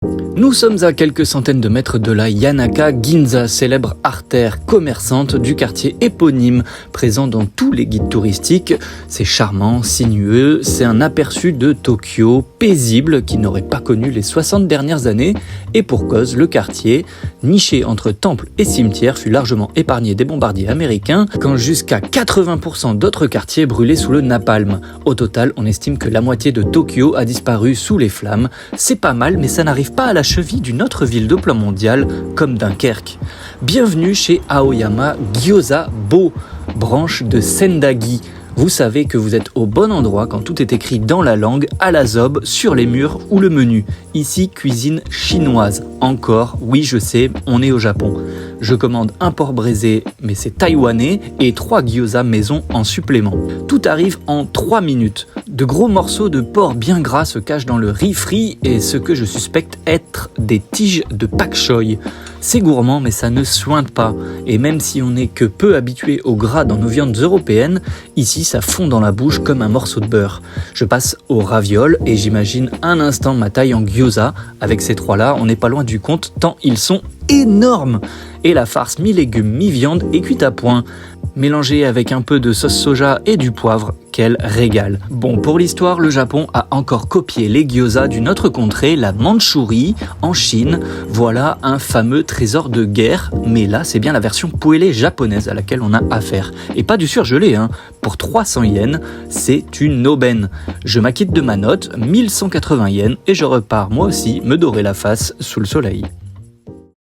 Nous sommes à quelques centaines de mètres de la Yanaka Ginza, célèbre artère commerçante du quartier éponyme, présent dans tous les guides touristiques. C'est charmant, sinueux, c'est un aperçu de Tokyo, paisible, qui n'aurait pas connu les 60 dernières années, et pour cause, le quartier, niché entre temple et cimetière, fut largement épargné des bombardiers américains, quand jusqu'à 80% d'autres quartiers brûlaient sous le napalm. Au total, on estime que la moitié de Tokyo a disparu sous les flammes. C'est pas mal, mais ça n'arrive pas à la cheville d'une autre ville de plan mondial comme Dunkerque. Bienvenue chez Aoyama Gyoza Bo, branche de Sendagi. Vous savez que vous êtes au bon endroit quand tout est écrit dans la langue, à la zob, sur les murs ou le menu. Ici, cuisine chinoise. Encore, oui je sais, on est au Japon. Je commande un porc braisé, mais c'est taïwanais, et 3 gyoza maison en supplément. Tout arrive en 3 minutes. De gros morceaux de porc bien gras se cachent dans le riz frit et ce que je suspecte être des tiges de pak choi. C'est gourmand mais ça ne sointe pas. Et même si on n'est que peu habitué au gras dans nos viandes européennes, ici ça fond dans la bouche comme un morceau de beurre. Je passe au raviol et j'imagine un instant ma taille en gyoza. Avec ces 3-là, on n'est pas loin du compte tant ils sont énormes. Et la farce mi-légumes mi-viande est cuite à point. Mélangée avec un peu de sauce soja et du poivre, quel régal. Bon, pour l'histoire, le Japon a encore copié les gyoza d'une autre contrée, la Mandchourie, en Chine. Voilà un fameux trésor de guerre, mais là, c'est bien la version poêlée japonaise à laquelle on a affaire. Et pas du surgelé, hein. Pour 300 yens, c'est une aubaine. Je m'acquitte de ma note, 1180 yens, et je repars moi aussi me dorer la face sous le soleil.